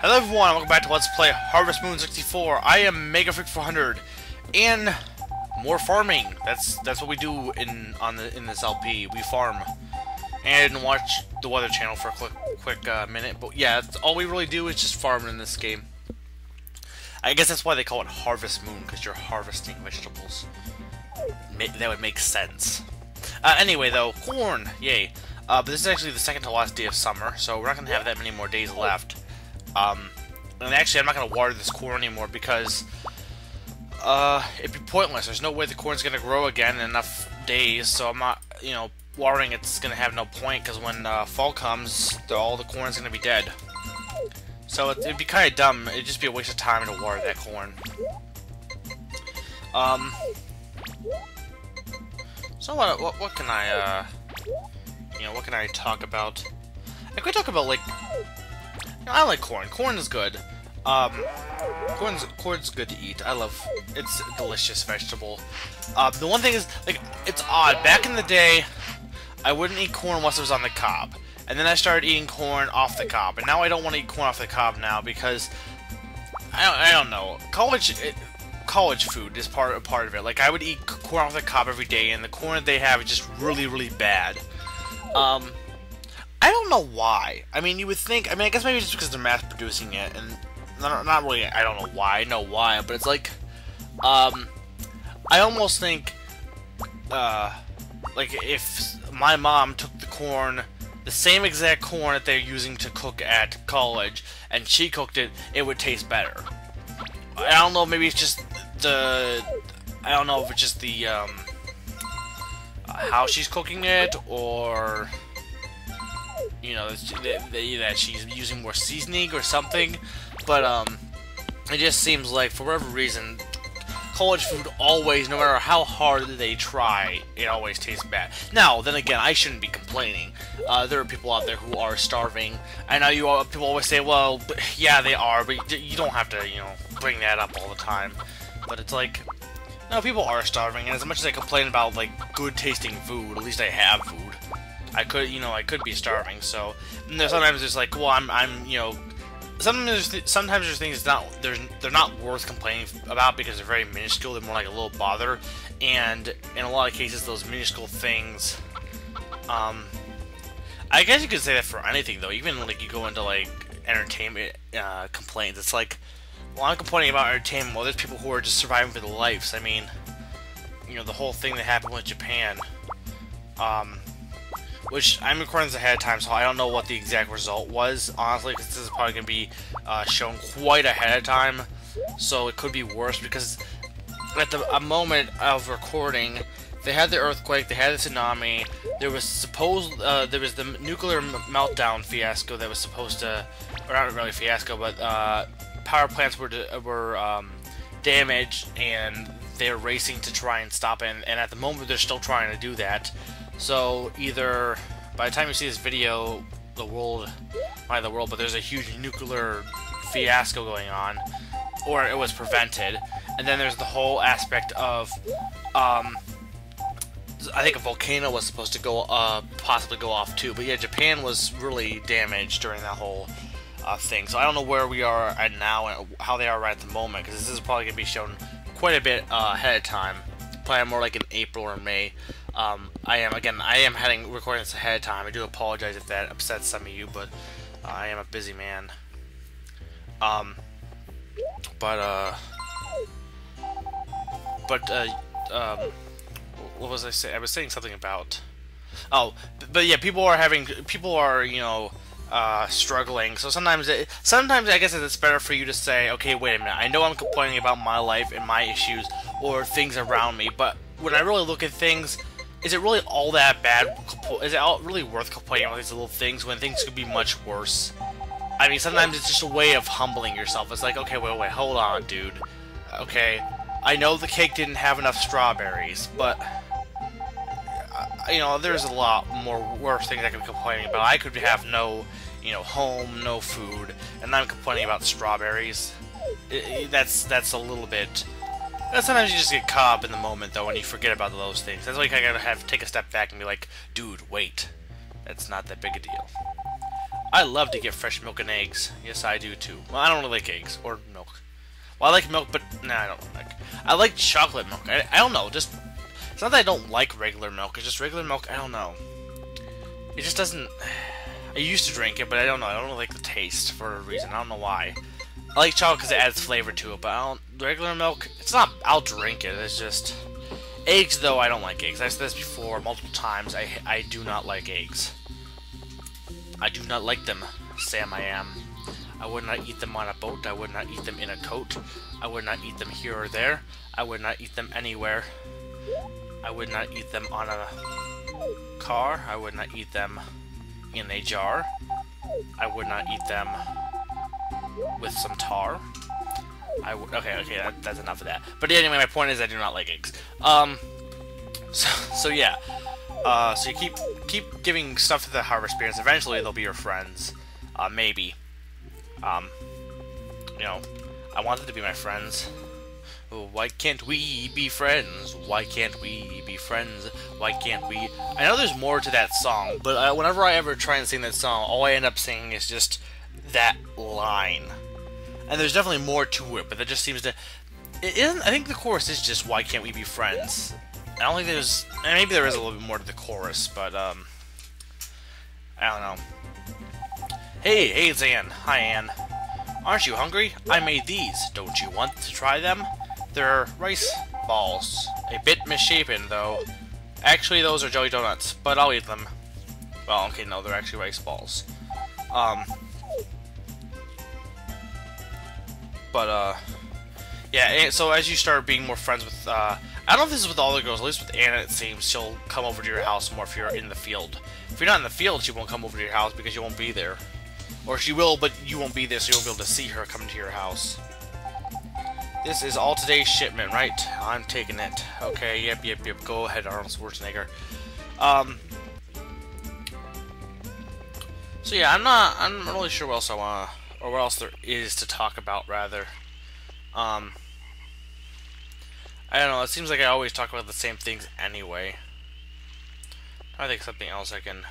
Hello everyone, welcome back to Let's Play Harvest Moon 64. I am Mega Freak 400, and more farming. That's what we do in this LP. We farm and watch the Weather Channel for a quick minute. But yeah, that's all we really do is just farm in this game. I guess that's why they call it Harvest Moon, because you're harvesting vegetables. That would make sense. Anyway, though, corn, yay! But this is actually the second to last day of summer, so we're not gonna have that many more days left. And actually, I'm not going to water this corn anymore because it'd be pointless. There's no way the corn's going to grow again in enough days, so I'm not, watering it's going to have no point because when fall comes, all the corn's going to be dead. So it'd be kind of dumb. It'd just be a waste of time to water that corn. So what can I, what can I talk about? I could talk about, like, I like corn. Corn is good. Corn's good to eat. It's a delicious vegetable. The one thing is, like, it's odd. Back in the day, I wouldn't eat corn unless it was on the cob. And then I started eating corn off the cob. And now I don't want to eat corn off the cob now because, I don't know. College food is part of it. Like, I would eat corn off the cob every day, and the corn that they have is just really, really bad. I don't know why. I mean, you would think... I guess maybe it's just because they're mass-producing it, and... Not really, I don't know why. I know why, but it's like... I almost think... like, if my mom took the corn... The same exact corn that they're using to cook at college, and she cooked it, it would taste better. I don't know, maybe it's just the... I don't know if it's just the, how she's cooking it, or... that she's using more seasoning or something, but it just seems like for whatever reason, college food always, no matter how hard they try, it always tastes bad. Now, then again, I shouldn't be complaining. There are people out there who are starving. I know people always say, well, yeah, they are, but you don't have to, bring that up all the time. But it's like, no, people are starving, and as much as I complain about, like, good-tasting food, at least I have food. I could be starving, so sometimes there's like, well, sometimes there's things they're not worth complaining about because they're very minuscule. They're more like a little bother, and in a lot of cases, those minuscule things, I guess you could say that for anything though. Even like you go into like entertainment complaints, it's like, well, I'm complaining about entertainment. Well, there's people who are just surviving for their lives. I mean, the whole thing that happened with Japan. Which I'm recording this ahead of time, so I don't know what the exact result was, honestly, because this is probably going to be shown quite ahead of time, so it could be worse, because at the moment of recording, they had the earthquake, they had the tsunami, there was the nuclear meltdown fiasco that was supposed to, or not really fiasco, but power plants were damaged, and they're racing to try and stop it, and at the moment they're still trying to do that. So either by the time you see this video, but there's a huge nuclear fiasco going on, or it was prevented. And then there's the whole aspect of, I think a volcano was supposed to go, possibly go off too. But yeah, Japan was really damaged during that whole thing. So I don't know where we are at now and how they are right at the moment, because this is probably going to be shown quite a bit ahead of time. Probably more like in April or May. I am recording this ahead of time. I do apologize if that upsets some of you, but I am a busy man. What was I saying? I was saying something about... Oh, but yeah, people are, struggling. So sometimes I guess it's better for you to say, okay, wait a minute, I know I'm complaining about my life and my issues or things around me, but when I really look at things, is it really all that bad? Is it really worth complaining about these little things when things could be much worse? I mean, sometimes it's just a way of humbling yourself. It's like, okay, wait, hold on, dude. Okay, I know the cake didn't have enough strawberries, but there's a lot more worse things I could be complaining about. I could have no, home, no food, and I'm complaining about strawberries. That's a little bit... Sometimes you just get caught up in the moment, though, and you forget about those things. That's why I gotta take a step back and be like, dude, wait. That's not that big a deal. I love to get fresh milk and eggs. Yes, I do too. Well, I don't really like eggs or milk. Well, I like milk, but nah, I don't like. I like chocolate milk. I don't know. Just it's not that I don't like regular milk. It's just regular milk. I don't know. It just doesn't. I used to drink it, but I don't know. I don't really like the taste for a reason. I don't know why. I like chocolate because it adds flavor to it, but I don't. Regular milk, it's not. I'll drink it. It's just eggs, though. I don't like eggs. I've said this before multiple times. I do not like eggs. I do not like them, Sam. I am. I would not eat them on a boat. I would not eat them in a coat. I would not eat them here or there. I would not eat them anywhere. I would not eat them on a car. I would not eat them in a jar. I would not eat them with some tar. Okay, that's enough of that. But anyway, my point is I do not like eggs. So yeah. So you keep giving stuff to the Harvest Spirits. Eventually, they'll be your friends. Maybe. You know, I want them to be my friends. Oh, why can't we be friends? Why can't we be friends? Why can't we? I know there's more to that song, but whenever I ever try and sing that song, all I end up singing is just that line. And there's definitely more to it, but that just seems to... It isn't, I think the chorus is just, why can't we be friends? I don't think there's... Maybe there is a little bit more to the chorus, but, I don't know. Hey, Zan. Hi, Ann. Aren't you hungry? I made these. Don't you want to try them? They're rice balls. A bit misshapen, though. Actually, those are jelly donuts, but I'll eat them. Well, okay, no, they're actually rice balls. Yeah, so as you start being more friends with, I don't know if this is with all the girls, at least with Anna it seems, she'll come over to your house more if you're in the field. If you're not in the field, she won't come over to your house because you won't be there. Or she will, but you won't be there, so you won't be able to see her coming to your house. This is all today's shipment, right? I'm taking it. Okay, yep. Go ahead, Arnold Schwarzenegger. So yeah, I'm not really sure what else I wanna, or what else there is to talk about, rather. I don't know, it seems like I always talk about the same things anyway. I think something else I can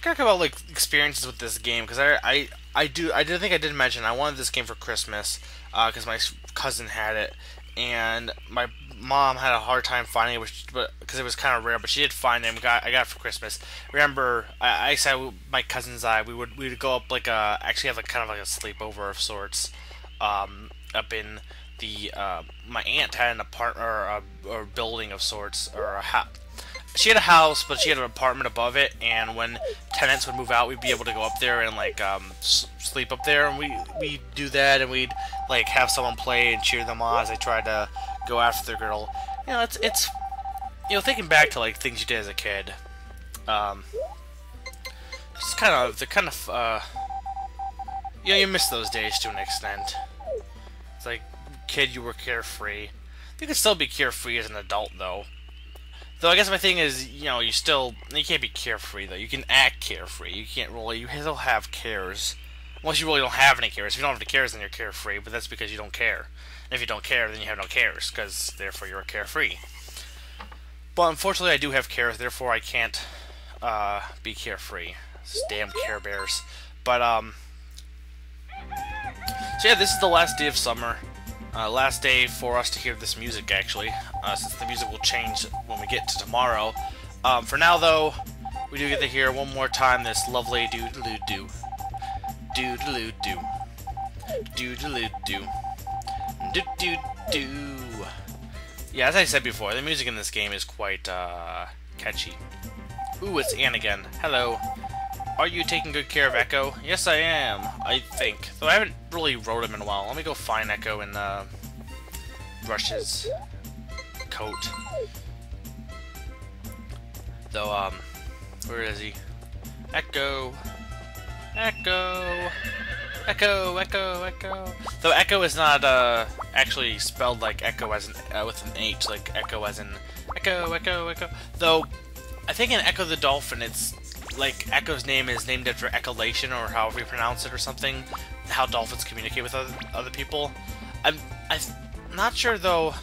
talk about, like, experiences with this game, because I think I did mention I wanted this game for Christmas, because my cousin had it, and my mom had a hard time finding it, because it was kind of rare, but she did find it, and I got it for Christmas. Remember, I said my cousin's we would go up, like, actually have, like, kind of like a sleepover of sorts, up in the, my aunt had an apartment, or a building of sorts, or a house. She had a house, but she had an apartment above it, and when tenants would move out, we'd be able to go up there and, like, sleep up there, and we'd do that, and we'd, like, have someone play and cheer them on as they tried to go after the girl. You know, it's you know, thinking back to, like, things you did as a kid, it's kind of, you know, you miss those days to an extent. It's like, kid, you were carefree. You can still be carefree as an adult, though. Though I guess my thing is, you know, you can't be carefree, though. You can act carefree. You can't really, you still have cares. Unless you really don't have any cares. If you don't have any cares, then you're carefree, but that's because you don't care. And if you don't care, then you have no cares, because therefore you're carefree. But unfortunately, I do have cares, therefore I can't, be carefree. These damn Care Bears. But, so yeah, this is the last day of summer. Last day for us to hear this music, actually, since the music will change when we get to tomorrow. For now, though, we do get to hear one more time this lovely doodaloo-doo. Doodaloo-doo. Doodaloo-doo. Doo-doo-doo. Yeah, as I said before, the music in this game is quite, catchy. Ooh, it's Ann again. Hello. Are you taking good care of Echo? Yes, I am, I think. Though I haven't really rode him in a while. Let me go find Echo and, brush his coat. Though, where is he? Echo! Echo! Echo! Echo! Echo! Though Echo is not, actually spelled like Echo as with an H, like Echo as in Echo, Echo, Echo. Though, I think in Echo the Dolphin, it's like Echo's name is named after echolation, or however you pronounce it, or something. How dolphins communicate with other people. I'm not sure though.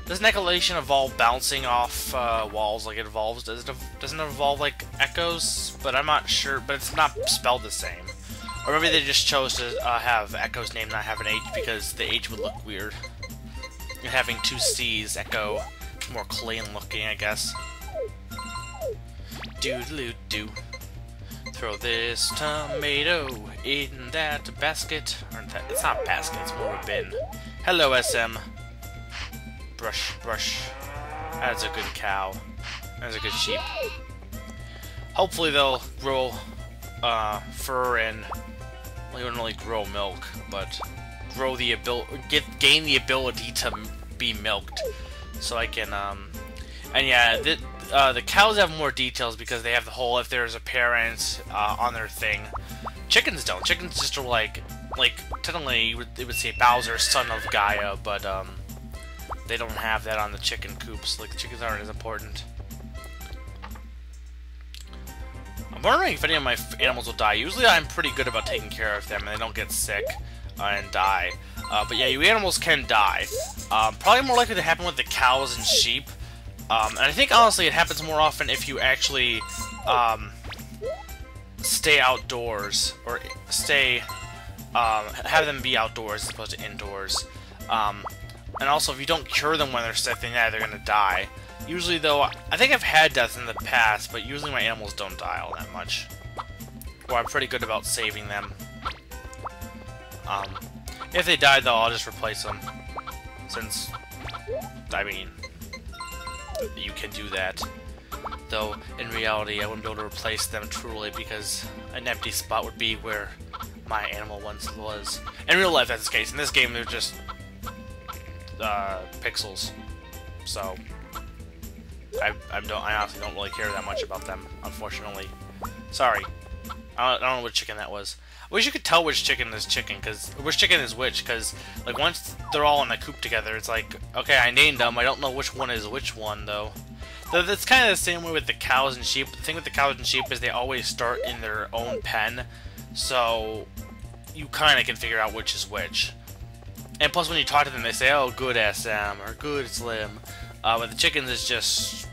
Doesn't echolation involve bouncing off walls like it evolves? Doesn't it involve like echoes? But I'm not sure. But it's not spelled the same. Or maybe they just chose to have Echo's name not have an H because the H would look weird. And having two C's, Echo, more clean looking, I guess. Doodaloo-doo. Throw this tomato in that basket. Or that, it's not basket, it's more a bin. Hello, SM. Brush, brush. That's a good cow. That's a good sheep. Hopefully they'll grow fur and, well, you wouldn't really grow milk, but grow the gain the ability to be milked. So I can, and yeah, the cows have more details because they have the whole if there's a parent on their thing. Chickens don't. Chickens just are like technically it would say Bowser, son of Gaia, but they don't have that on the chicken coops. Like, the chickens aren't as important. I'm wondering if any of my animals will die. Usually I'm pretty good about taking care of them and they don't get sick and die. But yeah, you animals can die. Probably more likely to happen with the cows and sheep. And I think honestly it happens more often if you actually stay outdoors or stay have them be outdoors as opposed to indoors. And also if you don't cure them when they're sick, then yeah, they're gonna die. Usually though, I think I've had deaths in the past, but usually my animals don't die all that much. Or I'm pretty good about saving them. If they die though, I'll just replace them. Since, I mean, you can do that. Though, in reality, I wouldn't be able to replace them truly because an empty spot would be where my animal once was. In real life, that's the case. In this game, they're just pixels. So, I honestly don't really care that much about them, unfortunately. Sorry. I don't know which chicken that was. I wish you could tell which chicken is chicken, which chicken is which, because, like, once they're all in the coop together, it's like, okay, I named them, I don't know which one is which one, though. That's kind of the same way with the cows and sheep. The thing with the cows and sheep is they always start in their own pen, so you kind of can figure out which is which. And plus, when you talk to them, they say, oh, good SM, or good Slim. But the chickens is just...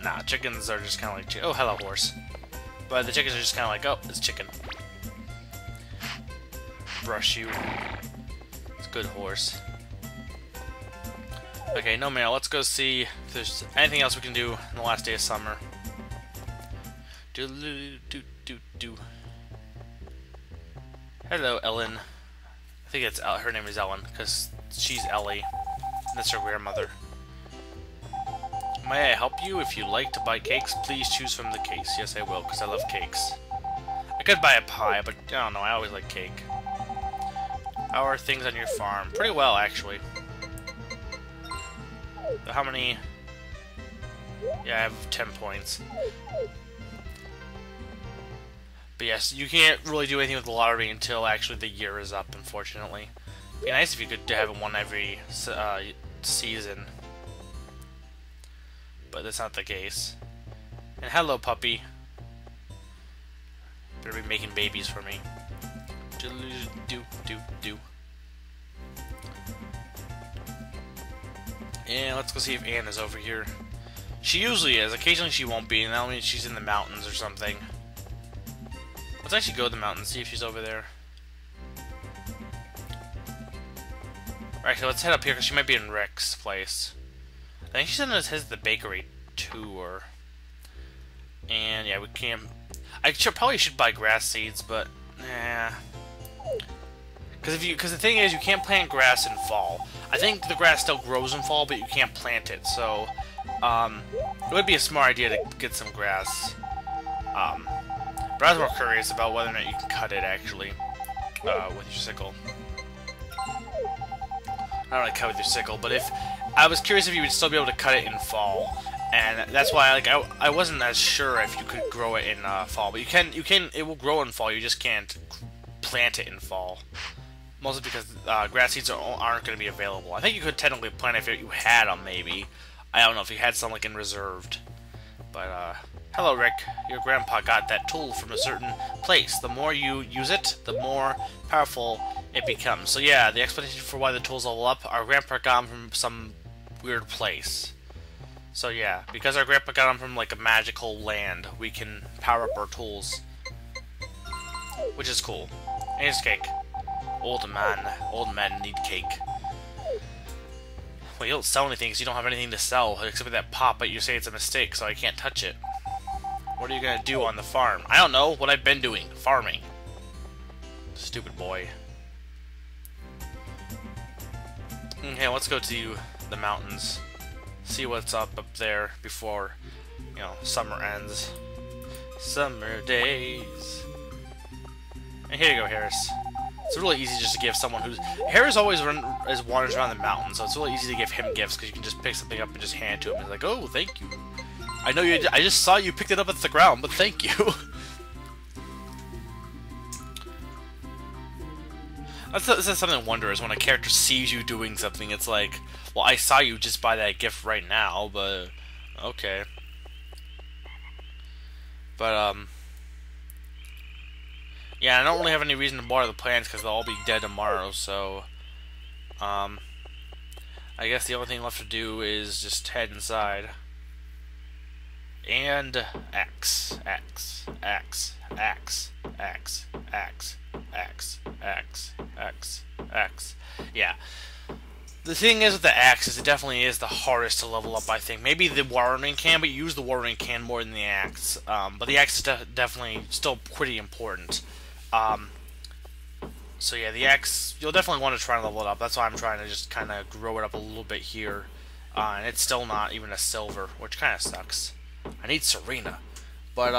Nah, chickens are just kind of like... Oh, hello, horse. But the chickens are just kind of like, oh, it's chicken. Brush you. It's a good horse. Okay, no mail. Let's go see if there's anything else we can do in the last day of summer. Do do do do. Hello, Ellen. I think it's her name is Ellen because she's Ellie. That's her grandmother. May I help you? If you'd like to buy cakes, please choose from the case. Yes, I will, because I love cakes. I could buy a pie, but I don't know. I always like cake. How are things on your farm? Pretty well, actually. How many? Yeah, I have 10 points. But yes, you can't really do anything with the lottery until actually the year is up, unfortunately. It'd be nice if you could have one every season. But that's not the case. And hello, puppy. Better be making babies for me. Do. And let's go see if Anne is over here. She usually is. Occasionally she won't be, and that means she's in the mountains or something. Let's actually go to the mountains, see if she's over there. Alright, so let's head up here, because she might be in Rick's place. I think she said it says the bakery tour. And yeah, we can't... probably should buy grass seeds, but nah. Because the thing is, you can't plant grass in fall. I think the grass still grows in fall, but you can't plant it. So, it would be a smart idea to get some grass. But I was more curious about whether or not you can cut it actually with your sickle. Not really cut with your sickle, but I was curious if you would still be able to cut it in fall. And that's why I wasn't as sure if you could grow it in fall, but you can. It will grow in fall. You just can't plant it in fall, mostly because grass seeds aren't going to be available. I think you could technically plant it if you had them, maybe. I don't know if you had some like in reserved. But hello, Rick. Your grandpa got that tool from a certain place. The more you use it, the more powerful it becomes. So yeah, the explanation for why the tools level up, our grandpa got them from some weird place. So yeah, because our grandpa got them from like a magical land, we can power up our tools, which is cool. And it's cake. Old men need cake. Well, you don't sell anything because you don't have anything to sell except for that pop, but you say it's a mistake, so I can't touch it. What are you gonna do on the farm? I don't know what I've been doing. Farming. Stupid boy. Okay, let's go to the mountains. See what's up there before, you know, summer ends. Summer days. And here you go, Harris. It's really easy just to give someone who's... Harris always wanders around the mountain, so it's really easy to give him gifts because you can just pick something up and just hand it to him. He's like, oh, thank you. I know you. I just saw you picked it up at the ground, but thank you. That's something I wonder is when a character sees you doing something, it's like, well, I saw you just buy that gift right now, but okay. But yeah, I don't really have any reason to bother the plants because they'll all be dead tomorrow. So I guess the only thing left to do is just head inside. And X. Yeah. The thing is with the axe is it definitely is the hardest to level up, I think. Maybe the watering can, but you use the watering can more than the axe. But the axe is definitely still pretty important. So yeah, the axe, you'll definitely want to try and level it up. That's why I'm trying to just kind of grow it up a little bit here. And it's still not even a silver, which kind of sucks. I need Serena. But,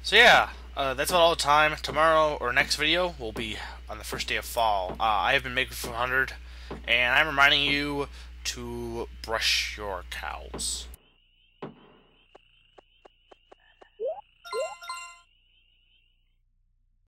so yeah, that's about all the time. Tomorrow, or next video, will be on the first day of fall. I have been MegaFreak400, and I'm reminding you to brush your cows.